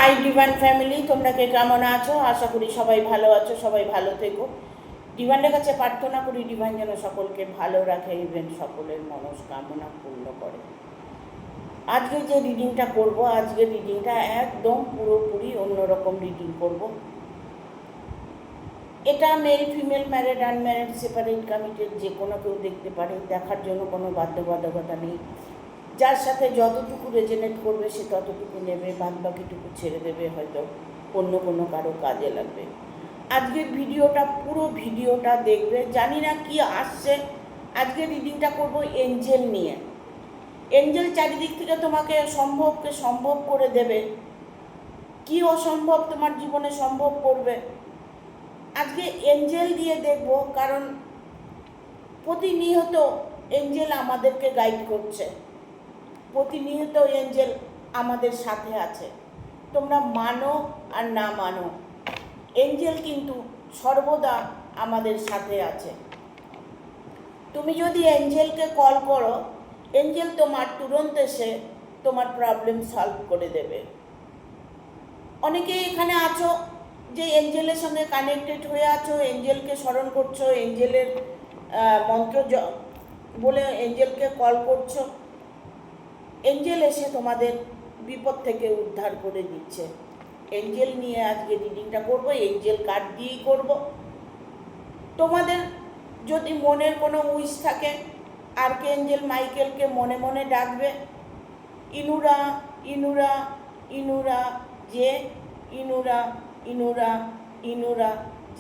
Hi divine family, তোমরা কে কেমন আছো? আশা করি সবাই ভালো আছো, সবাই ভালো থেকো। ডিভাইনের কাছে প্রার্থনা করি ডিভাইন যেন সকলকে ভালো রাখে, ইভেন সকলের মনস্কামনা পূর্ণ করে। আজকে যে রিডিংটা করব, আজকে রিডিংটা একদম পুরোপুরি অন্যরকম রিডিং করব। এটা male female, married unmarried, separate committed, যে কোনো কেউ দেখতে পারে। দেখার জন্য কোনো বাধ্যবাধকতা নেই। যার সাথে যতটুকু রেজনেট করবে সে ততটুকু নেবে, বাদ বাকিটুকু ছেড়ে দেবে, হয়তো অন্য কোনো কারো কাজে লাগবে। আজকের ভিডিওটা, পুরো ভিডিওটা দেখবে। জানি না কি আসছে। আজকে রিডিংটা করব এঞ্জেল নিয়ে। এঞ্জেল চারিদিক থেকে তোমাকে সম্ভবকে সম্ভব করে দেবে, কি অসম্ভব তোমার জীবনে সম্ভব করবে। আজকে এঞ্জেল দিয়ে দেখব, কারণ প্রতিনিয়ত এঞ্জেল আমাদেরকে গাইড করছে, প্রতিনিয়ত এঞ্জেল আমাদের সাথে আছে। তোমরা মানো আর না মানো, এঞ্জেল কিন্তু সর্বদা আমাদের সাথে আছে। তুমি যদি এঞ্জেলকে কল করো, এঞ্জেল তোমার তুরন্ত এসে তোমার প্রবলেম সলভ করে দেবে। অনেকেই এখানে আছো যে এঞ্জেলের সঙ্গে কানেক্টেড হয়ে আছো, এঞ্জেলকে স্মরণ করছো, এঞ্জেলের মন্ত্র বলে এঞ্জেলকে কল করছো। এঞ্জেল এসে তোমাদের বিপদ থেকে উদ্ধার করে দিচ্ছে। এঞ্জেল নিয়ে আজকে রিডিংটা করব, এঞ্জেল কার্ড দিয়েই করব। তোমাদের যদি মনের কোনো উইশ থাকে, আর্কএঞ্জেল মাইকেলকে মনে মনে ডাকবে, ইনুরা ইনুরা ইনুরা যে, ইনুরা ইনুরা ইনুরা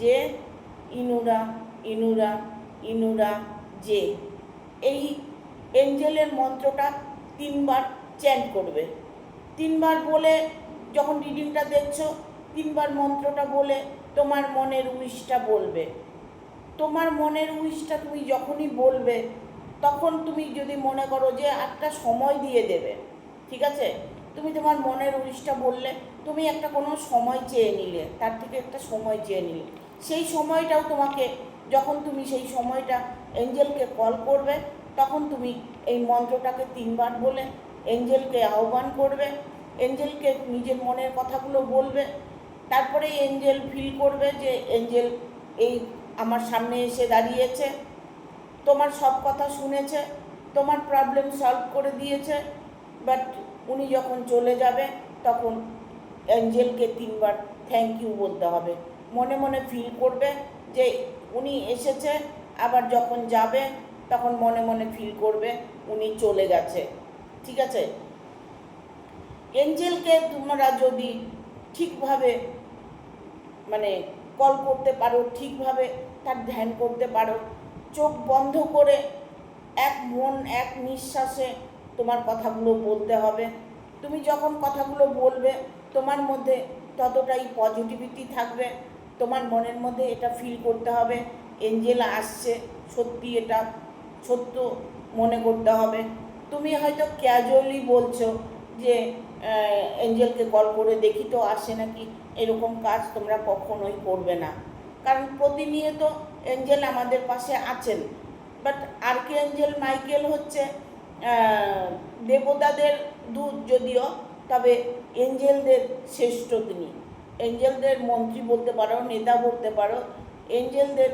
যে, ইনুরা ইনুরা ইনুরা যে। এই এঞ্জেলের মন্ত্রটা 3 বার চ্যান্ট করবে। 3 বার বলে যখন রিডিংটা দেখছো, 3 বার মন্ত্রটা বলে তোমার মনের উইশটা বলবে। তোমার মনের উইশটা তুমি যখনই বলবে, তখন তুমি যদি মনে করো যে একটা সময় দিয়ে দেবে, ঠিক আছে? তুমি তোমার মনের উইশটা বললে, তুমি একটা কোনো সময় চেয়ে নিলে, তার থেকে একটা সময় চেয়ে নিলে। সেই সময়টাও তোমাকে, যখন তুমি সেই সময়টা এঞ্জেলকে কল করবে, তখন তুমি এই মন্ত্রটাকে 3 বার বলে এঞ্জেলকে আহ্বান করবে, এঞ্জেলকে নিজের মনের কথাগুলো বলবে। তারপরে এঞ্জেল ফিল করবে যে এঞ্জেল এই আমার সামনে এসে দাঁড়িয়েছে, তোমার সব কথা শুনেছে, তোমার প্রবলেম সলভ করে দিয়েছে। বাট উনি যখন চলে যাবে, তখন এঞ্জেলকে 3 বার থ্যাংক ইউ বলতে হবে। মনে মনে ফিল করবে যে উনি এসেছে, আবার যখন যাবে তখন মনে মনে ফিল করবে উনি চলে গেছে, ঠিক আছে? এঞ্জেলকে তোমরা যদি ঠিকভাবে মানে কল করতে পারো, ঠিকভাবে তার ধ্যান করতে পারো, চোখ বন্ধ করে এক মন এক নিঃশ্বাসে তোমার কথাগুলো বলতে হবে। তুমি যখন কথাগুলো বলবে, তোমার মধ্যে ততটাই পজিটিভিটি থাকবে। তোমার মনের মধ্যে এটা ফিল করতে হবে এঞ্জেল আসছে, সত্যি এটা সত্য মনে করতে হবে। তুমি হয়তো ক্যাজুয়ালি বলছো যে এঞ্জেলকে কল করে দেখি তো আসে নাকি, এরকম কাজ তোমরা কখনোই করবে না, কারণ প্রতিনিয়ত এঞ্জেল আমাদের পাশে আছেন। বাট আর্কএঞ্জেল মাইকেল হচ্ছে দেবতাদের দূত যদিও, তবে এঞ্জেলদের শ্রেষ্ঠ তিনি। এঞ্জেলদের মন্ত্রী বলতে পারো, নেতা বলতে পারো। এঞ্জেলদের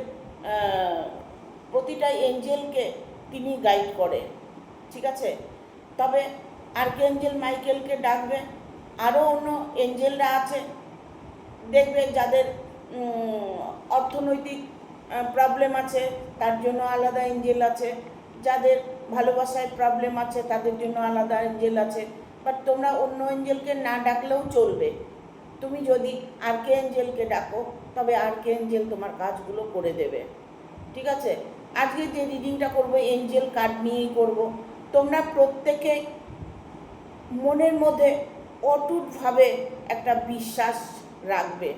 প্রতিটা এঞ্জেলকে তিনি গাইড করে, ঠিক আছে? তবে আর্কএঞ্জেল মাইকেলকে ডাকবে। আরও অন্য এঞ্জেলরা আছে, দেখবে যাদের অর্থনৈতিক প্রবলেম আছে তার জন্য আলাদা এঞ্জেল আছে, যাদের ভালোবাসায় প্রবলেম আছে তাদের জন্য আলাদা এঞ্জেল আছে। বাট তোমরা অন্য এঞ্জেলকে না ডাকলেও চলবে। তুমি যদি আর্কএঞ্জেলকে ডাকো, তবে আর্কএঞ্জেল তোমার কাজগুলো করে দেবে, ঠিক আছে? আজকে যে রিডিংটা করবো এঞ্জেল কার্ড নিয়েই করব। তোমরা প্রত্যেকে মনের মধ্যে অটুটভাবে একটা বিশ্বাস রাখবে।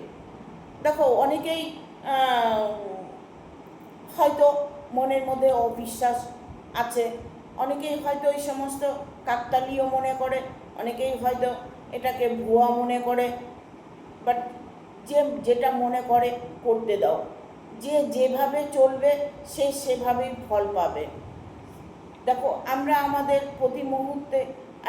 দেখো, অনেকেই হয়তো মনের মধ্যে অবিশ্বাস আছে, অনেকেই হয়তো এই সমস্ত কাকতালীয় মনে করে, অনেকেই হয়তো এটাকে ভুয়া মনে করে। বাট যেটা মনে করে করতে দাও। যে যেভাবে চলবে সে সেভাবেই ফল পাবে। দেখো, আমরা আমাদের প্রতি মুহূর্তে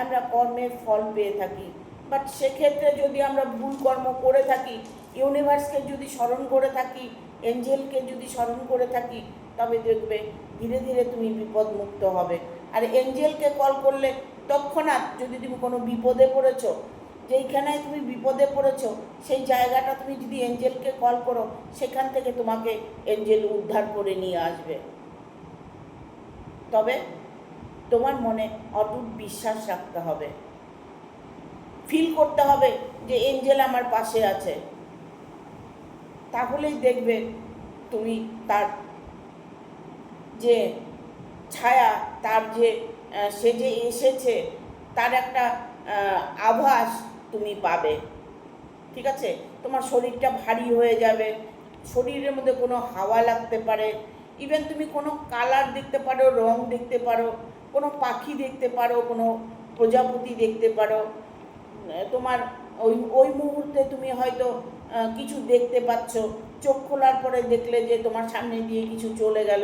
আমরা কর্মের ফল পেয়ে থাকি। বাট সেক্ষেত্রে যদি আমরা ভুল কর্ম করে থাকি, ইউনিভার্সকে যদি স্মরণ করে থাকি, এঞ্জেলকে যদি স্মরণ করে থাকি, তবে দেখবে ধীরে ধীরে তুমি বিপদমুক্ত হবে। আর এঞ্জেলকে কল করলে তৎক্ষণাৎ, যদি তুমি কোনো বিপদে পড়েছো, যেইখানে তুমি বিপদে পড়েছো সেই জায়গাটা তুমি যদি এঞ্জেলকে কল করো, সেখান থেকে তোমাকে এঞ্জেল উদ্ধার করে নিয়ে আসবে। তবে তোমার মনে অটুট বিশ্বাস রাখতে হবে, ফিল করতে হবে যে এঞ্জেল আমার পাশে আছে। তাহলেই দেখবে তুমি তার যে ছায়া, তার যে সে যে এসেছে তার একটা আভাস তুমি পাবে। ঠিক আছে, তোমার শরীরটা ভারী হয়ে যাবে, শরীরের মধ্যে কোনো হাওয়া লাগতে পারে, ইভেন তুমি কোনো কালার দেখতে পারো, রং দেখতে পারো, কোনো পাখি দেখতে পারো, কোনো প্রজাপতি দেখতে পারো। তোমার ওই ওই মুহূর্তে তুমি হয়তো কিছু দেখতে পাচ্ছ, চোখ খোলার পরে দেখলে যে তোমার সামনে দিয়ে কিছু চলে গেল,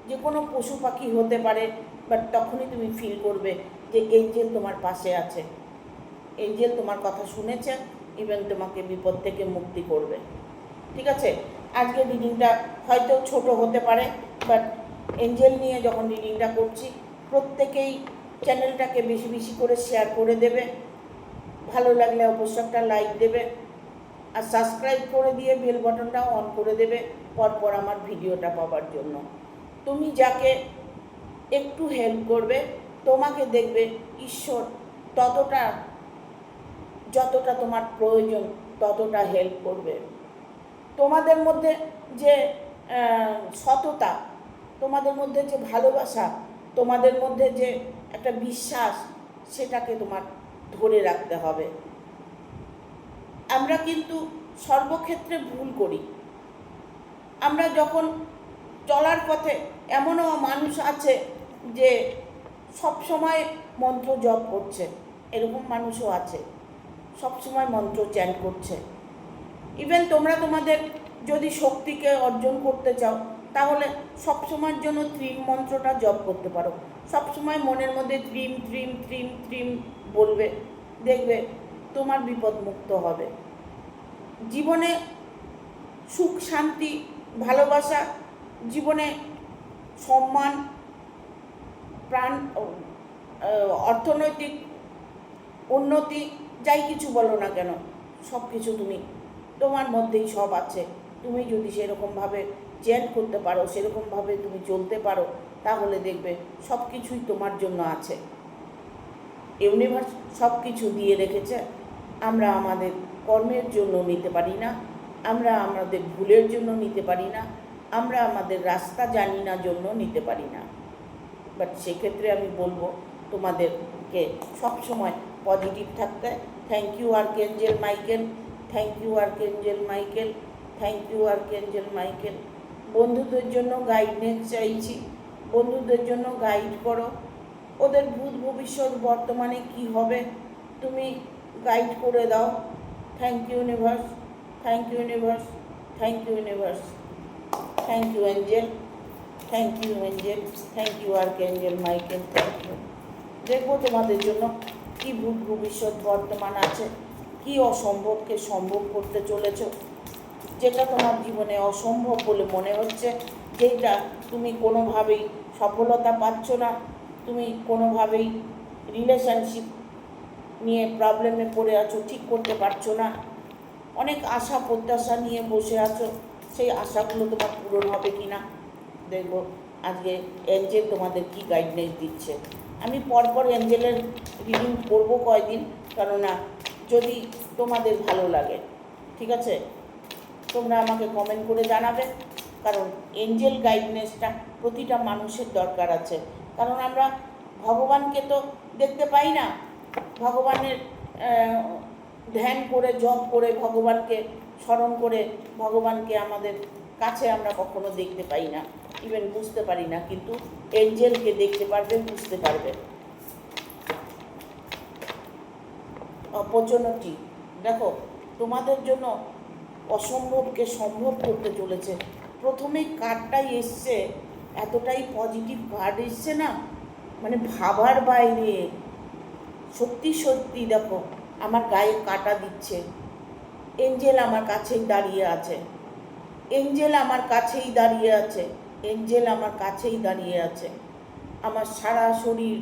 যে কোনো পশু পাখি হতে পারে। বাট তখনই তুমি ফিল করবে যে এঞ্জেল তোমার পাশে আছে, এঞ্জেল তোমার কথা শুনেছে, ইভেন তোমাকে বিপদ থেকে মুক্তি করবে। ঠিক আছে, আজকে রিডিংটা হয়তো ছোট হতে পারে, বাট এঞ্জেল নিয়ে যখন রিডিংটা করছি, প্রত্যেকেই চ্যানেলটাকে বেশি বেশি করে শেয়ার করে দেবে, ভালো লাগলে অবশ্যই একটা লাইক দেবে, আর সাবস্ক্রাইব করে দিয়ে বেল বাটনটাও অন করে দেবে পরপর আমার ভিডিওটা পাওয়ার জন্য। তুমি যাকে একটু হেল্প করবে, তোমাকে দেখবে ঈশ্বর ততটা, যতটা তোমার প্রয়োজন ততটা হেল্প করবে। তোমাদের মধ্যে যে সততা, তোমাদের মধ্যে যে ভালোবাসা, তোমাদের মধ্যে যে একটা বিশ্বাস, সেটাকে তোমার ধরে রাখতে হবে। আমরা কিন্তু সর্বক্ষেত্রে ভুল করি। আমরা যখন চলার পথে, এমনও মানুষ আছে যে সব সময় মন্ত্র জপ করছে, এরকম মানুষও আছে, সব সময় মন্ত্র চ্যান্ট করছে। ইভেন তোমরা তোমাদের যদি শক্তিকে অর্জন করতে চাও, তাহলে সবসময়ের জন্য ত্রিম মন্ত্রটা জপ করতে পারো। সবসময় মনের মধ্যে ত্রিম ত্রিম ত্রিম ত্রিম বলবে, দেখবে তোমার বিপদ মুক্ত হবে। জীবনে সুখ শান্তি ভালোবাসা, জীবনে সম্মান, প্রাণ, অর্থনৈতিক উন্নতি, যাই কিছু বলো না কেন, সব কিছু তুমি তোমার মধ্যেই সব আছে। তুমি যদি সেরকমভাবে চ্যান্ট করতে পারো, সেরকমভাবে তুমি চলতে পারো, তাহলে দেখবে সব কিছুই তোমার জন্য আছে। ইউনিভার্স সব কিছু দিয়ে রেখেছে। আমরা আমাদের কর্মের জন্য নিতে পারি না, আমরা আমাদের ভুলের জন্য নিতে পারি না, আমরা আমাদের রাস্তা জানি না জন্য নিতে পারি না। বাট সেক্ষেত্রে আমি বলবো তোমাদেরকে সবসময় পজিটিভ থাকতে। Thank you archangel Michael, thank you archangel Michael, thank you archangel Michael. বন্ধুদের জন্য গাইডনেস চাইছি, বন্ধুদের জন্য গাইড করো, ওদের ভূত ভবিষ্যৎ বর্তমানে কি হবে তুমি গাইড করে দাও। Thank you universe, thank you universe, thank you universe, thank you angel, thank you angel, thank you archangel Michael, thank you. দেখবো তোমাদের জন্য কি ভূত ভবিষ্যৎ বর্তমান আছে, কি অসম্ভবকে সম্ভব করতে চলেছ, যেটা তোমার জীবনে অসম্ভব বলে মনে হচ্ছে, যেটা তুমি কোনোভাবেই সফলতা পাচ্ছ না, তুমি কোনোভাবেই রিলেশনশিপ নিয়ে প্রবলেমে পড়ে আছো, ঠিক করতে পারছো না, অনেক আশা প্রত্যাশা নিয়ে বসে আছো, সেই আশাগুলো তোমার পূরণ হবে কি না দেখবো আজকে এঞ্জেল তোমাদের কি গাইডলাইন দিচ্ছে। আমি পরপর এঞ্জেলের রিডিং করবো কয়দিন, কেননা যদি তোমাদের ভালো লাগে, ঠিক আছে, তোমরা আমাকে কমেন্ট করে জানাবে। কারণ এঞ্জেল গাইডনেসটা প্রতিটা মানুষের দরকার আছে। কারণ আমরা ভগবানকে তো দেখতে পাই না, ভগবানের ধ্যান করে জপ করে ভগবানকে স্মরণ করে ভগবানকে আমাদের কাছে আমরা কখনো দেখতে পাই না, ইভেন বুঝতে পারি না, কিন্তু এঞ্জেলকে দেখতে পারবে, বুঝতে পারবে। অপরচুনিটি দেখো, তোমাদের জন্য অসম্ভবকে সম্ভব করতে চলেছে। প্রথমেই কার্ডটাই এসছে, এতটাই পজিটিভ কার্ড এসছে না, মানে ভাবার বাইরে। সত্যি সত্যি দেখো আমার গায়ে কাটা দিচ্ছে। এঞ্জেল আমার কাছেই দাঁড়িয়ে আছে, এঞ্জেল আমার কাছেই দাঁড়িয়ে আছে, এঞ্জেল আমার কাছেই দাঁড়িয়ে আছে। আমার সারা শরীর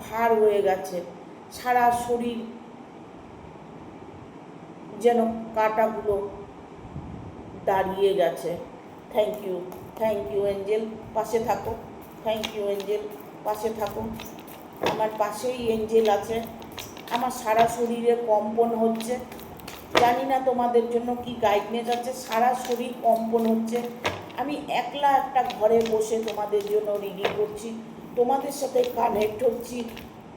ভার হয়ে গেছে, সারা শরীর যেন কাটাগুলো দাঁড়িয়ে গেছে। থ্যাংক ইউ এঞ্জেল, পাশে থাকো। থ্যাংক ইউ এঞ্জেল, পাশে থাকো। আমার পাশেই এঞ্জেল আছে। আমার সারা শরীরে কম্পন হচ্ছে, জানি না তোমাদের জন্য কি গাইডনেস আছে, সারা শরীর কম্পন হচ্ছে। আমি একলা একটা ঘরে বসে তোমাদের জন্য রিডিং করছি, তোমাদের সাথে কানেক্ট হচ্ছি,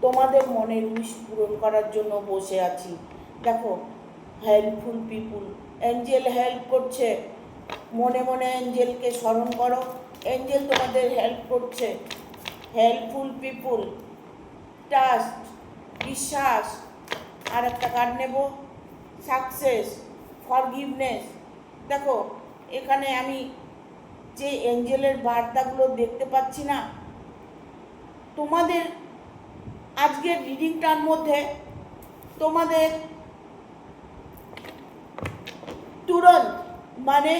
তোমাদের মনের উইশ পূরণ করার জন্য বসে আছি। দেখো, হেল্পফুল পিপুল, এঞ্জেল হেল্প করছে। মনে মনে এঞ্জেলকে স্মরণ করো, এঞ্জেল তোমাদের হেল্প করছে। হেল্পফুল পিপুল, ট্রাস্ট, বিশ্বাস। আর একটা কার্ড নেব, সাকসেস, ফরগিভনেস। দেখো, এখানে আমি যে এঞ্জেলের বার্তাগুলো দেখতে পাচ্ছি না, তোমাদের আজকের রিডিংটার মধ্যে তোমাদের তুরন্ত, মানে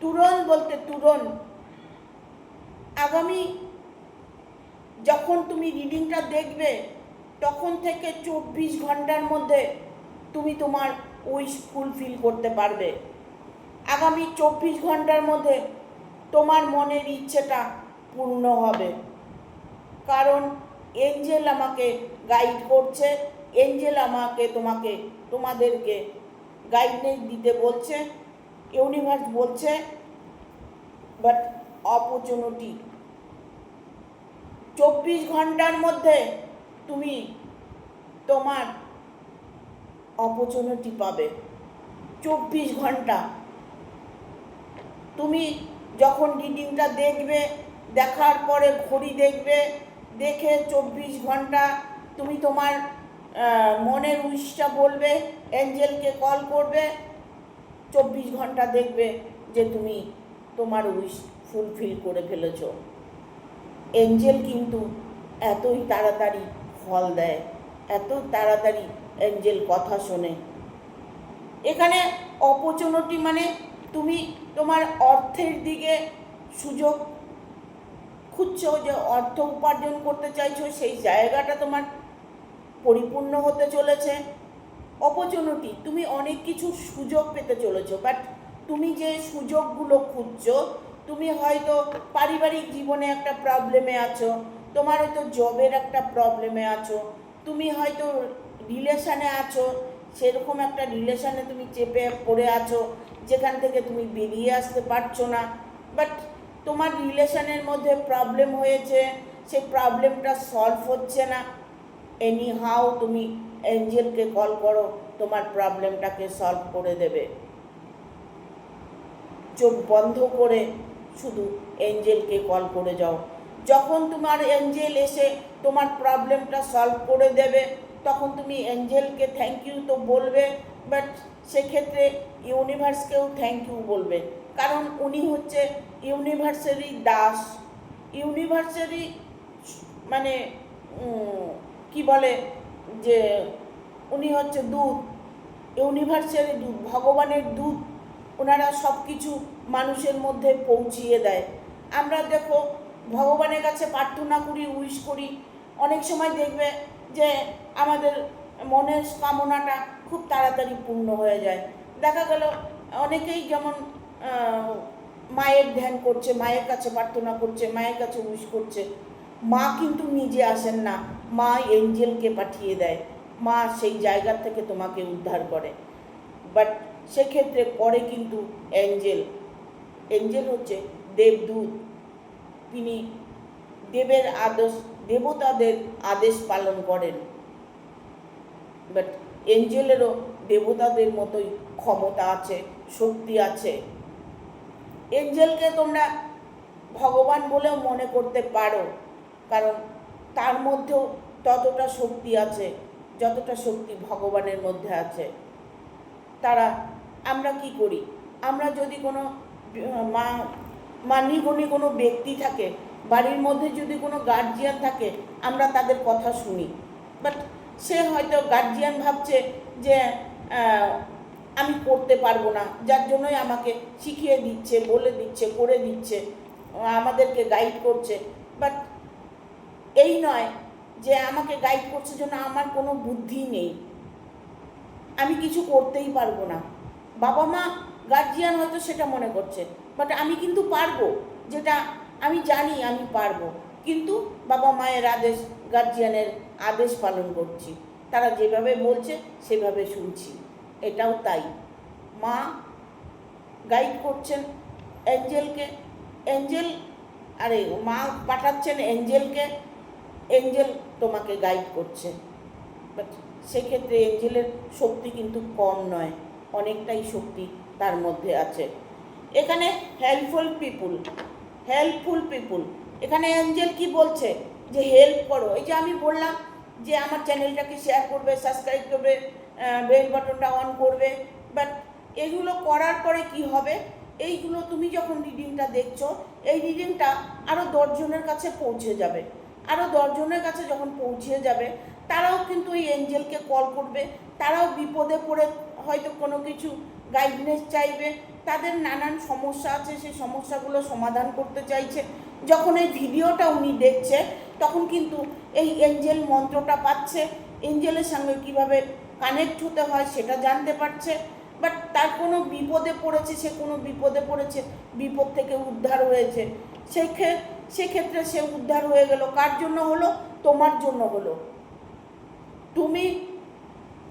তুরন্ত বলতে তুরন্ত, আগামী যখন তুমি রিডিংটা দেখবে তখন থেকে 24 ঘন্টার মধ্যে তুমি তোমার উইশ ফুলফিল করতে পারবে। আগামী 24 ঘন্টার মধ্যে তোমার মনের ইচ্ছেটা পূর্ণ হবে, কারণ এঞ্জেল আমাকে গাইড করছে, এঞ্জেল আমাকে তোমাদেরকে গাইডনেস দিতে বলছে। ইউনিভার্স বলছে, বাট অপরচুনিটি 24 ঘন্টার মধ্যে তুমি তোমার অপরচুনিটি পাবে। 24 ঘন্টা তুমি যখন রিডিংটা দেখবে, দেখার পরে ঘড়ি দেখবে, দেখে 24 ঘন্টা তুমি তোমার মনের উইশটা বলবে, এঞ্জেলকে কল করবে, 24 ঘন্টা দেখবে যে তুমি তোমার উইশ ফুলফিল করে ফেলেছো। এঞ্জেল কিন্তু এতই তাড়াতাড়ি ফল দেয়, এত তাড়াতাড়ি এঞ্জেল কথা শোনে। এখানে অপরচুনিটি মানে তুমি তোমার অর্থের দিকে সুযোগ খুঁজছো, যে অর্থ উপার্জন করতে চাইছো, সেই জায়গাটা তোমার পরিপূর্ণ হতে চলেছে। অপরচুনিটি, তুমি অনেক কিছু সুযোগ পেতে চলেছো, বাট তুমি যে সুযোগগুলো খুঁজছো, তুমি হয়তো পারিবারিক জীবনে একটা প্রবলেমে আছো, তোমার হয়তো জবের একটা প্রবলেমে আছো, তুমি হয়তো রিলেশানে আছো, সেরকম একটা রিলেশানে তুমি চেপে পড়ে আছো যেখান থেকে তুমি বেরিয়ে আসতে পারছো না। বাট তোমার রিলেশানের মধ্যে প্রবলেম হয়েছে, সেই প্রবলেমটা সলভ হচ্ছে না। এনি হাউ তুমি এঞ্জেলকে কল করো, তোমার প্রবলেমটাকে সলভ করে দেবে। চোখ বন্ধ করে শুধু এঞ্জেলকে কল করে যাও। যখন তোমার এঞ্জেল এসে তোমার প্রবলেমটা সলভ করে দেবে, তখন তুমি এঞ্জেলকে থ্যাংক ইউ তো বলবে, বাট সেক্ষেত্রে ইউনিভার্সকেও থ্যাংক ইউ বলবে, কারণ উনি হচ্ছে ইউনিভার্সেরই দাস। ইউনিভার্সেরই মানে কি বলে যে উনি হচ্ছে দূত, ইউনিভার্সেরই দূত, ভগবানের দূত। ওনারা সব কিছু মানুষের মধ্যে পৌঁছিয়ে দেয়। আমরা দেখো, ভগবানের কাছে প্রার্থনা করি, উইশ করি, অনেক সময় দেখবে যে আমাদের মনের কামনাটা খুব তাড়াতাড়ি পূর্ণ হয়ে যায়। দেখা গেল অনেকেই যেমন মায়ের ধ্যান করছে, মায়ের কাছে প্রার্থনা করছে, মায়ের কাছে উইশ করছে, মা কিন্তু নিজে আসেন না, মা এঞ্জেলকে পাঠিয়ে দেয়, মা সেই জায়গা থেকে তোমাকে উদ্ধার করে। বাট সেক্ষেত্রে পরে কিন্তু এঞ্জেল হচ্ছে দেবদূত, তিনি দেবের আদেশ, দেবতাদের আদেশ পালন করেন। বাট এঞ্জেলেরও দেবতাদের মতোই ক্ষমতা আছে, শক্তি আছে। এঞ্জেলকে তোমরা ভগবান বলেও মনে করতে পারো, কারণ তার মধ্যেও ততটা শক্তি আছে যতটা শক্তি ভগবানের মধ্যে আছে। আমরা কি করি, আমরা যদি কোনো মান্যগণ্য কোনো ব্যক্তি থাকে, বাড়ির মধ্যে যদি কোনো গার্জিয়ান থাকে, আমরা তাদের কথা শুনি, বাট সে হয়তো গার্জিয়ান ভাবছে যে আমি করতে পারবো না, যার জন্যই আমাকে শিখিয়ে দিচ্ছে, বলে দিচ্ছে, করে দিচ্ছে, আমাদেরকে গাইড করছে। বাট এই নয় যে আমাকে গাইড করছে জন্য আমার কোনো বুদ্ধি নেই, আমি কিছু করতেই পারবো না। বাবা মা গার্জিয়ান হয়তো সেটা মনে করছে, বাট আমি কিন্তু পারবো, যেটা আমি জানি আমি পারবো, কিন্তু বাবা মায়ের আদেশ, গার্জিয়ানের আদেশ পালন করছি, তারা যেভাবে বলছে সেভাবে শুনছি। এটাও তাই, মা গাইড করছেন এঞ্জেলকে, এঞ্জেল আরে মা পাঠাচ্ছেন এঞ্জেলকে, এঞ্জেল তোমাকে গাইড করছে। বাট সেক্ষেত্রে এঞ্জেলের শক্তি কিন্তু কম নয়, অনেকটাই শক্তি তার মধ্যে আছে। এখানে হেল্পফুল পিপুল, এখানে এঞ্জেল কি বলছে যে হেল্প করো। এই যে আমি বললাম যে আমার চ্যানেলটাকে শেয়ার করবে, সাবস্ক্রাইব করবে, বেল বাটনটা অন করবে, বাট এগুলো করার পরে কি হবে, এইগুলো তুমি যখন রিডিংটা দেখছো, এই রিডিংটা আরও 10 জনের কাছে পৌঁছে যাবে, আরও 10 জনের কাছে যখন পৌঁছে যাবে, তারাও কিন্তু এই এঞ্জেলকে কল করবে, তারাও বিপদে পড়ে হয়তো কোনো কিছু গাইডনেস চাইবে, তাদের নানান সমস্যা আছে, সেই সমস্যাগুলো সমাধান করতে চাইছে। যখন এই ভিডিওটা উনি দেখছে, তখন কিন্তু এই এঞ্জেল মন্ত্রটা পাচ্ছে, এঞ্জেলের সঙ্গে কীভাবে কানেক্ট হতে হয় সেটা জানতে পারছে। বাট তার কোনো বিপদে পড়েছে, সে কোনো বিপদে পড়েছে, বিপদ থেকে উদ্ধার হয়েছে, সেক্ষেত্রে সে উদ্ধার হয়ে গেল। কার জন্য হলো? তোমার জন্য হলো। তুমি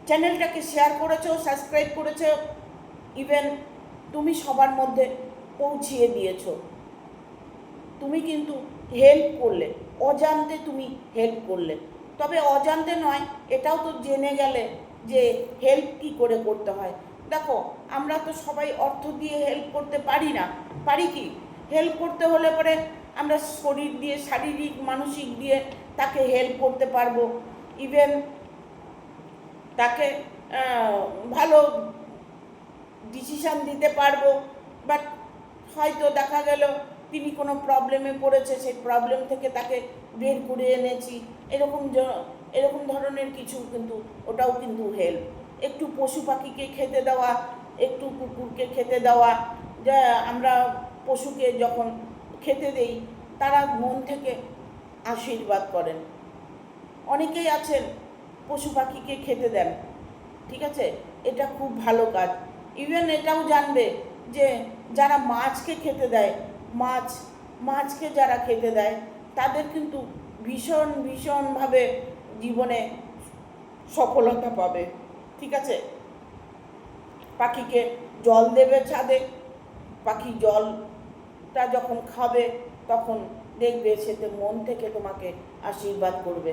চ্যানেলটাকে শেয়ার করেছো, সাবস্ক্রাইব করেছো, ইভেন তুমি সবার মধ্যে পৌঁছিয়ে দিয়েছো, তুমি কিন্তু হেল্প করলে, অজান্তে তুমি হেল্প করলে। তবে অজান্তে নয়, এটাও তো জেনে গেলে যে হেল্প কী করে করতে হয়। দেখো, আমরা তো সবাই অর্থ দিয়ে হেল্প করতে পারি না, পারি কি? হেল্প করতে হলে পরে আমরা শরীর দিয়ে, শারীরিক মানসিক দিয়ে তাকে হেল্প করতে পারবো, ইভেন তাকে ভালো ডিসিশান দিতে পারবো। বাট হয়তো দেখা গেল তিনি কোনো প্রবলেমে পড়েছে, সেই প্রবলেম থেকে তাকে বের করে এনেছি, এরকম ধরনের কিছু, কিন্তু ওটাও কিন্তু হেল্প। একটু পশু পাখিকে খেতে দেওয়া, একটু কুকুরকে খেতে দেওয়া, যা আমরা পশুকে যখন খেতে দেই, তারা মন থেকে আশীর্বাদ করেন। অনেকেই আছেন পশু পাখিকে খেতে দেন, ঠিক আছে, এটা খুব ভালো কাজ। ইভেন এটাও জানবে যে যারা মাছকে খেতে দেয়, মাছকে যারা খেতে দেয়, তাদের কিন্তু ভীষণভাবে জীবনে সফলতা পাবে, ঠিক আছে। পাখিকে জল দেবে ছাদে, পাখি জলটা যখন খাবে, তখন দেখবে সেতে মন থেকে তোমাকে আশীর্বাদ করবে।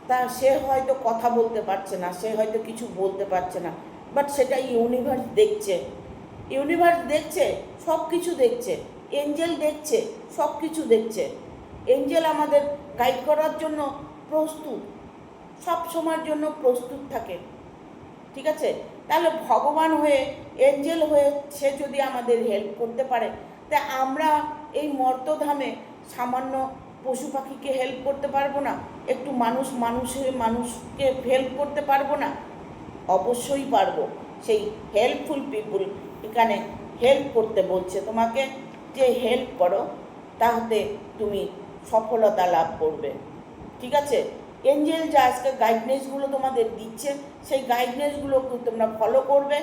তা সে হয়তো কথা বলতে পারছে না, সে হয়তো কিছু বলতে পারছে না, বাট সেটা ইউনিভার্স দেখছে, সব কিছু দেখছে, এঞ্জেল দেখছে, সব কিছু দেখছে। এঞ্জেল আমাদের গাইড করার জন্য প্রস্তুত, সব সময়ের জন্য প্রস্তুত থাকে, ঠিক আছে। তাহলে ভগবান হয়ে, এঞ্জেল হয়ে সে যদি আমাদের হেল্প করতে পারে, তা আমরা এই মর্তধামে সামান্য পশু পাখিকে হেল্প করতে পারবো না? একটু মানুষকে হেল্প করতে পারবো না? অবশ্যই পারবো। সেই হেল্পফুল পিপুল এখানে হেল্প করতে বলছে তোমাকে, যে হেল্প করো, তাহলে তুমি সফলতা লাভ করবে, ঠিক আছে। এঞ্জেল যা আজকে গাইডনেসগুলো তোমাদের দিচ্ছে, সেই গাইডনেসগুলো তোমরা ফলো করবে।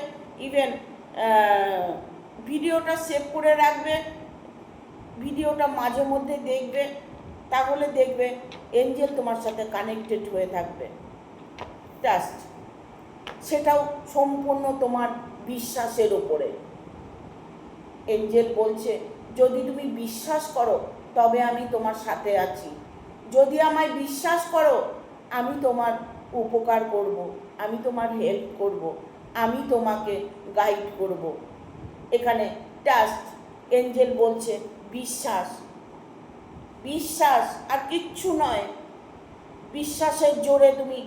ইভেন ভিডিওটা সেভ করে রাখবে, ভিডিওটা মাঝে মধ্যে দেখবে, তাহলে দেখবে এঞ্জেল তোমার সাথে কানেক্টেড হয়ে থাকবে। জাস্ট সেটাও সম্পূর্ণ তোমার বিশ্বাসের উপরে। এঞ্জেল বলছে, যদি তুমি বিশ্বাস করো তবে আমি তোমার সাথে আছি, যদি আমায় বিশ্বাস করো, আমি তোমার উপকার করব, আমি তোমার হেল্প করব, আমি তোমাকে গাইড করব। এখানে জাস্ট এঞ্জেল বলছে বিশ্বাস আর কিচ্ছু নয়। বিশ্বাসের জোরে তুমি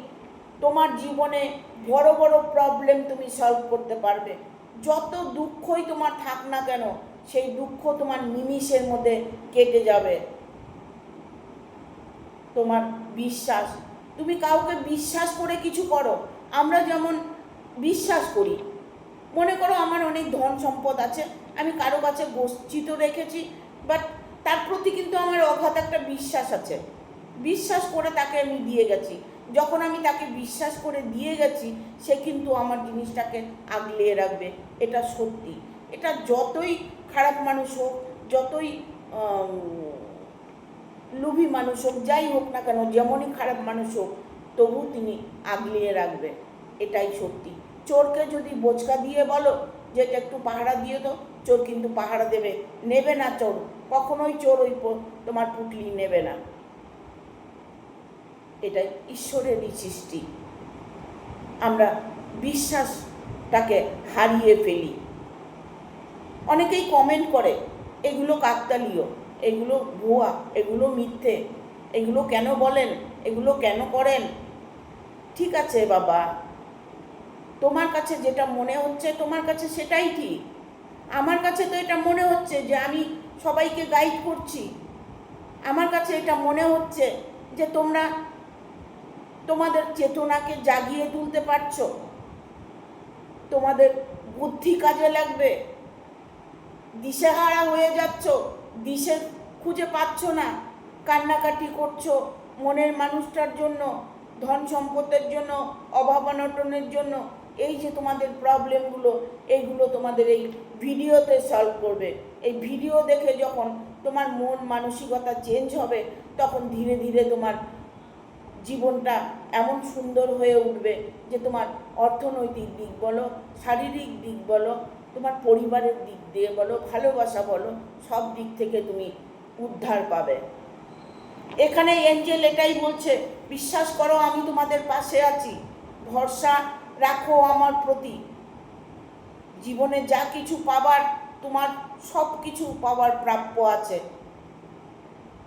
তোমার জীবনে বড় বড় প্রবলেম তুমি সলভ করতে পারবে। যত দুঃখই তোমার থাক না কেন, সেই দুঃখ তোমার নিমিষের মধ্যে কেটে যাবে। তোমার বিশ্বাস তুমি কাউকে বিশ্বাস করে কিছু করো। আমরা যেমন বিশ্বাস করি, মনে করো আমার অনেক ধন সম্পদ আছে, আমি কারো কাছে গচ্ছিত রেখেছি, বাট তার প্রতি কিন্তু আমার অগাধ একটা বিশ্বাস আছে, বিশ্বাস করে তাকে আমি দিয়ে গেছি। যখন আমি তাকে বিশ্বাস করে দিয়ে গেছি, সে কিন্তু আমার জিনিসটাকে আগলিয়ে রাখবে, এটা সত্যি। এটা যতই খারাপ মানুষ হোক, যতই লোভী মানুষ হোক, যাই হোক না কেন, যেমনই খারাপ মানুষ হোক, তবু তিনি আগলিয়ে রাখবে, এটাই সত্যি। চোরকে যদি বোচকা দিয়ে বলো যে এটা একটু পাহারা দিয়ে দাও, চোর কিন্তু পাহারা দেবে, নেবে না চোর, কখনোই চোর ওই তোমার পুটলি নেবে না। এটাই ঈশ্বরেরই সৃষ্টি। আমরা বিশ্বাসটাকে হারিয়ে ফেলি। অনেকেই কমেন্ট করে এগুলো কাকতালীয়, এগুলো ভুয়া, এগুলো মিথ্যে, এগুলো কেন বলেন, এগুলো কেন করেন। ঠিক আছে বাবা, তোমার কাছে যেটা মনে হচ্ছে তোমার কাছে সেটাই ঠিক। আমার কাছে তো এটা মনে হচ্ছে যে আমি সবাইকে গাইড করছি। আমার কাছে এটা মনে হচ্ছে যে তোমরা তোমাদের চেতনাকে জাগিয়ে তুলতে পারছো, তোমাদের বুদ্ধি কাজে লাগবে। দিশেহারা হয়ে যাচ্ছ, দিশে খুঁজে পাচ্ছ না, কান্নাকাটি করছো মনের মানুষটার জন্য, ধন সম্পদের জন্য, অভাব অনটনের জন্য। এই যে তোমাদের প্রবলেমগুলো, এইগুলো তোমাদের এই ভিডিওতে সলভ করবে। এই ভিডিও দেখে যখন তোমার মন মানসিকতা চেঞ্জ হবে, তখন ধীরে ধীরে তোমার জীবনটা এমন সুন্দর হয়ে উঠবে যে তোমার অর্থনৈতিক দিক বলো, শারীরিক দিক বলো, তোমার পরিবারের দিক দিয়ে বলো, ভালোবাসা বলো, সব দিক থেকে তুমি উদ্ধার পাবে। এখানে এঞ্জেল এটাই বলছে, বিশ্বাস করো আমি তোমাদের পাশে আছি, ভরসা রাখো আমার প্রতি। জীবনে যা কিছু পাবার, তোমার সব কিছু পাওয়ার প্রাপ্য আছে।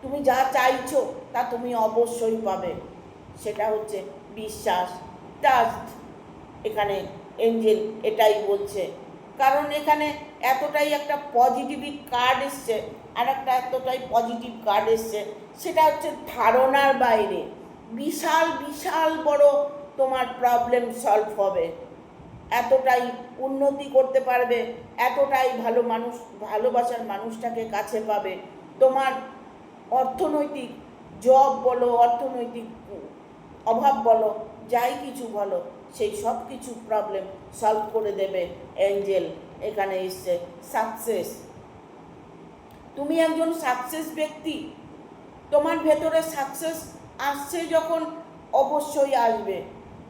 তুমি যা চাইছো তা তুমি অবশ্যই পাবে, সেটা হচ্ছে বিশ্বাস, ট্রাস্ট। এখানে এঞ্জেল এটাই বলছে, কারণ এখানে এতটাই একটা পজিটিভ কার্ড এসছে, আর একটা এতটাই পজিটিভ কার্ড এসছে, সেটা হচ্ছে ধারণার বাইরে বিশাল বিশাল বড় তোমার প্রবলেম সলভ হবে, এতটাই উন্নতি করতে পারবে, এতটাই ভালো মানুষ, ভালোবাসার মানুষটাকে কাছে পাবে। তোমার অর্থনৈতিক জব বলো, অর্থনৈতিক অভাব বলো, যাই কিছু বলো, সেই সব কিছু প্রবলেম সলভ করে দেবে এঞ্জেল। এখানে এসছে সাকসেস। তুমি একজন সাকসেস ব্যক্তি, তোমার ভেতরে সাকসেস আসছে যখন, অবশ্যই আসবে।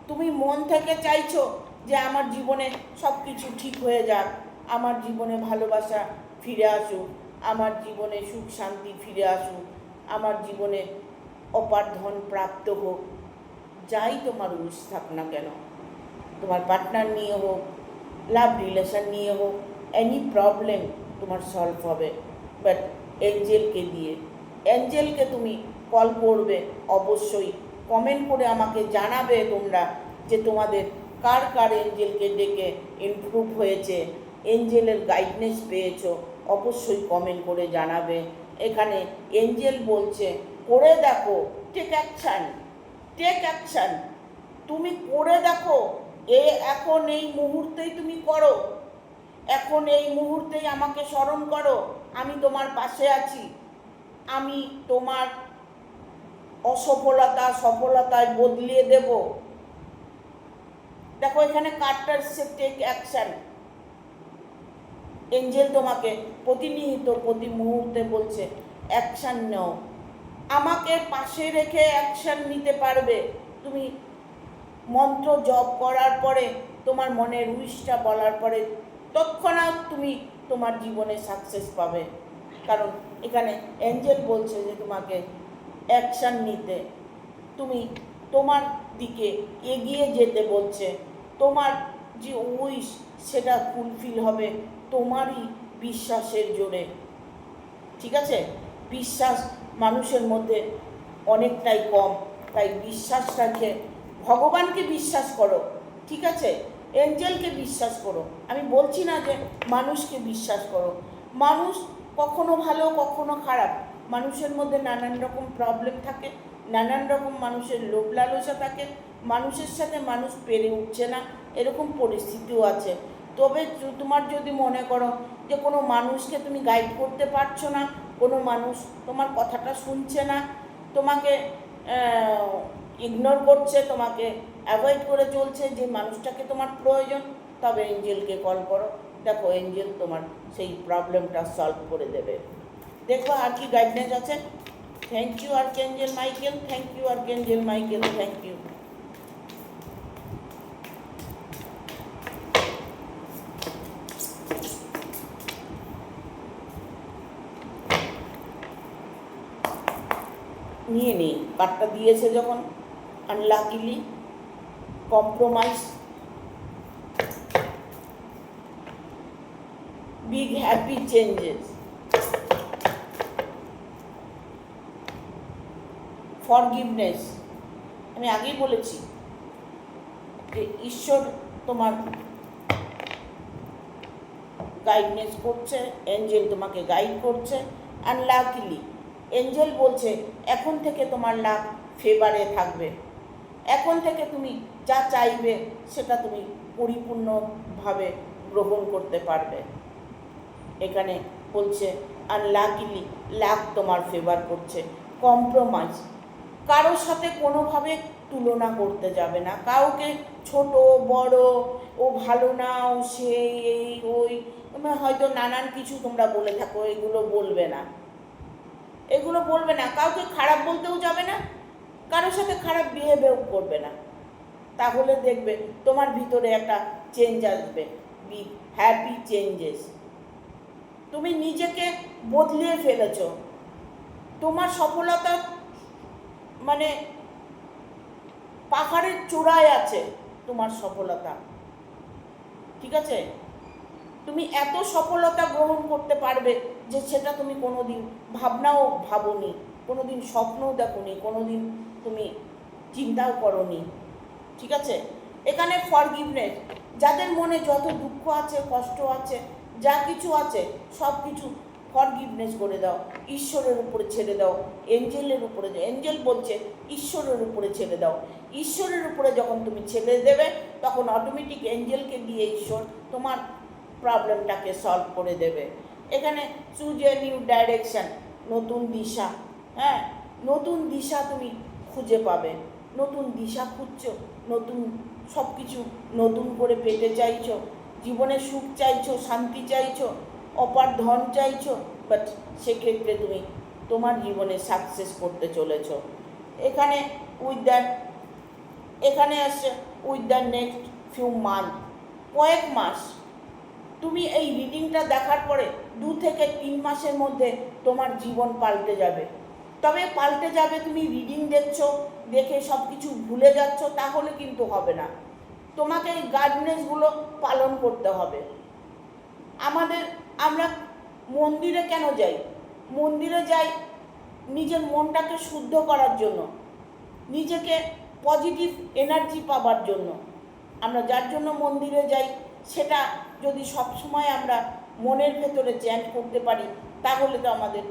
তুমি মন থেকে চাইছো যে আমার জীবনে সব কিছু ঠিক হয়ে যাক, আমার জীবনে ভালোবাসা ফিরে আসুক, আমার জীবনে সুখ শান্তি ফিরে আসুক, আমার জীবনে অপার ধন প্রাপ্ত হোক। যাই তোমার উইশ থাক না কেন, তোমার পার্টনার নিয়ে হোক, লাভ রিলেশন নিয়ে হোক, এনি প্রবলেম তোমার সলভ হবে, বাট এঞ্জেলকে দিয়ে। এঞ্জেলকে তুমি কল করবে, অবশ্যই কমেন্ট করে আমাকে জানাবে তোমরা যে তোমাদের কার কার এঞ্জেলকে ডেকে ইমপ্রুভ হয়েছে, এঞ্জেলের গাইডনেস পেয়েছো, অবশ্যই কমেন্ট করে জানাবে। এখানে এঞ্জেল বলছে করে দেখো, টেক অ্যাকশান, টেক অ্যাকশান। তুমি করে দেখো, এখন এই মুহূর্তেই তুমি করো, এখন এই মুহূর্তেই আমাকে স্মরণ করো, আমি তোমার পাশে আছি, আমি তোমার অসফলতা সফলতায় বদলিয়ে দেব। দেখো এখানে কার্ডটা এসছে টেক অ্যাকশান। এঞ্জেল তোমাকে প্রতিনিয়ত প্রতি মুহূর্তে বলছে অ্যাকশান নাও, আমাকে পাশে রেখে অ্যাকশান নিতে পারবে। তুমি মন্ত্র জপ করার পরে, তোমার মনের উইশটা বলার পরে তৎক্ষণাৎ তুমি তোমার জীবনে সাকসেস পাবে। কারণ এখানে এঞ্জেল বলছে যে তোমাকে অ্যাকশান নিতে, তুমি তোমার দিকে এগিয়ে যেতে বলছে। তোমার যে উইশ সেটা ফুলফিল হবে তোমারই বিশ্বাসের জোরে। ঠিক আছে, বিশ্বাস মানুষের মধ্যে অনেকটাই কম, তাই বিশ্বাসটাকে, ভগবানকে বিশ্বাস করো, ঠিক আছে, এঞ্জেলকে বিশ্বাস করো। আমি বলছি না যে মানুষকে বিশ্বাস করো, মানুষ কখনো ভালো কখনো খারাপ, মানুষের মধ্যে নানান রকম প্রবলেম থাকে, নানান রকম মানুষের লোভ লালসা থাকে, মানুষের সাথে মানুষ পেরে উঠছে না, এরকম পরিস্থিতিও আছে। তবে তোমার যদি মনে করো যে কোনো মানুষকে তুমি গাইড করতে পারছো না, কোনো মানুষ তোমার কথাটা শুনছে না, তোমাকে ইগনোর করছে, তোমাকে অ্যাভয়েড করে চলছে, যে মানুষটাকে তোমার প্রয়োজন, তবে এঞ্জেলকে কল করো, দেখো এঞ্জেল তোমার সেই প্রবলেমটা সলভ করে দেবে। দেখো আর কি গাইডেন্স আছে। Thank you archangel Michael, thank you archangel Michael, thank you. নিয়ে নিই কার্ডটা দিয়েছে যখন, unluckily, compromise, big happy changes, forgiveness. আমি আগেই বলেছি যে ঈশ্বর তোমার গাইডনেস করছে, এঞ্জেল তোমাকে গাইড করছে। আনলাকিলি, এঞ্জেল বলছে এখন থেকে তোমার লাক ফেভারে থাকবে, এখন থেকে তুমি যা চাইবে সেটা তুমি পরিপূর্ণভাবে গ্রহণ করতে পারবে। এখানে বলছে আনলাকিলি, লাক তোমার ফেভার করছে। কম্প্রোমাইজ, কারোর সাথে কোনোভাবে তুলনা করতে যাবে না, কাউকে ছোট বড়, ও ভালো না, ও সেই এই ওই, হয়তো নানান কিছু তোমরা বলে থাকো, এগুলো বলবে না, এগুলো বলবে না। কাউকে খারাপ বলতেও যাবে না, কারোর সাথে খারাপ বিহেভও করবে না। তাহলে দেখবে তোমার ভিতরে একটা চেঞ্জ আসবে, বি হ্যাপি চেঞ্জেস। তুমি নিজেকে বদলিয়ে ফেলেছো, তোমার সফলতা মানে পাহাড়ের চূড়ায় আছে তোমার সফলতা, ঠিক আছে? তুমি এত সফলতা গ্রহণ করতে পারবে যে সেটা তুমি কোনোদিন ভাবনাও ভাবোনি, কোনোদিন স্বপ্নও দেখোনি, কোনোদিন তুমি চিন্তাও করোনি, ঠিক আছে? এখানে ফরগিভনেস, যাদের মনে যত দুঃখ আছে, কষ্ট আছে, যা কিছু আছে, সব কিছু ফরগিভনেস করে দাও, ঈশ্বরের উপরে ছেড়ে দাও, এঞ্জেলের উপরে। এঞ্জেল বলছে ঈশ্বরের উপরে ছেড়ে দাও। ঈশ্বরের উপরে যখন তুমি ছেড়ে দেবে, তখন অটোমেটিক এঞ্জেলকে দিয়ে ঈশ্বর তোমার প্রবলেমটাকে সলভ করে দেবে। এখানে চুজ এ নিউ ডাইরেকশন, নতুন দিশা, হ্যাঁ, নতুন দিশা তুমি খুঁজে পাবে। নতুন দিশা খুঁজছো, নতুন সব কিছু নতুন করে পেতে চাইছো, জীবনে সুখ চাইছো, শান্তি চাইছো, অপার ধন চাইছো, বাট সেক্ষেত্রে তুমি তোমার জীবনে সাকসেস করতে চলেছো। এখানে উইথ দ্যাট, এখানে আসছে with the next few month, কয়েক মাস, তুমি এই রিডিংটা দেখার পরে 2 থেকে 3 মাসের মধ্যে তোমার জীবন পাল্টে যাবে। তবে পাল্টে যাবে, তুমি রিডিং দেখছো, দেখে সব কিছু ভুলে যাচ্ছ, তাহলে কিন্তু হবে না। তোমাকে এই গাইডনেসগুলো পালন করতে হবে। আমরা মন্দিরে কেন যাই? মন্দিরে যাই নিজের মনটাকে শুদ্ধ করার জন্য, নিজেকে পজিটিভ এনার্জি পাবার জন্য। আমরা যার জন্য মন্দিরে যাই, সেটা যদি সবসময় আমরা মনের ভেতরে চ্যান্ট করতে পারি, তাহলে তো আমাদের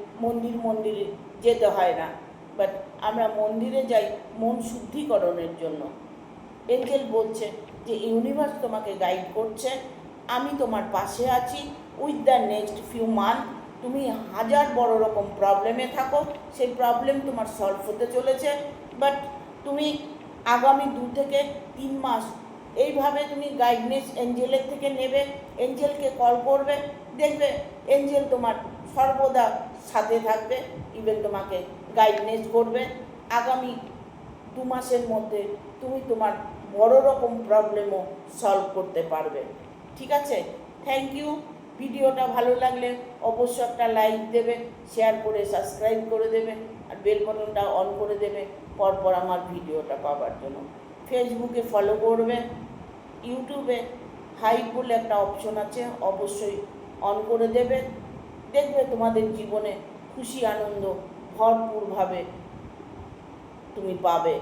মন্দিরে যেতে হয় না। বাট আমরা মন্দিরে যাই মন শুদ্ধিকরণের জন্য। এঞ্জেল বলছে যে ইউনিভার্স তোমাকে গাইড করছে, আমি তোমার পাশে আছি। With the next few month তুমি হাজার বড় রকম প্রবলেমে থাকো, সেই প্রবলেম তোমার সলভ হতে চলেছে। বাট তুমি আগামী 2 থেকে 3 মাস এইভাবে তুমি গাইডনেস এঞ্জেলের থেকে নেবে, এঞ্জেলকে কল করবে, দেখবে এঞ্জেল তোমার সর্বদা সাথে থাকবে, ইভেন তোমাকে গাইডনেস করবে। আগামী 2 মাসের মধ্যে তুমি তোমার বড় রকম প্রবলেমও সলভ করতে পারবে, ঠিক আছে? Thank you. ভিডিওটা ভালো লাগলে অবশ্যই একটা লাইক দেবে, শেয়ার করে সাবস্ক্রাইব করে দেবে, আর বেল বাটনটা অন করে দেবে পরপর আমার ভিডিওটা পাওয়ার জন্য। ফেসবুকে ফলো করবে, ইউটিউবে হাইপ বলে একটা অপশন আছে, অবশ্যই অন করে দেবে। দেখবে তোমাদের জীবনে খুশি আনন্দ ভরপুরভাবে তুমি পাবে,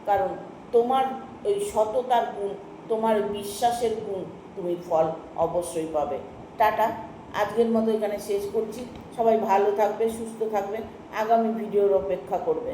কারণ তোমার ওই সততার গুণ, তোমার বিশ্বাসের গুণ, তুমি ফল অবশ্যই পাবে। টাটা, আজকের মতো এখানে শেষ করছি। সবাই ভালো থাকবে, সুস্থ থাকবে, আগামী ভিডিওর অপেক্ষা করবে।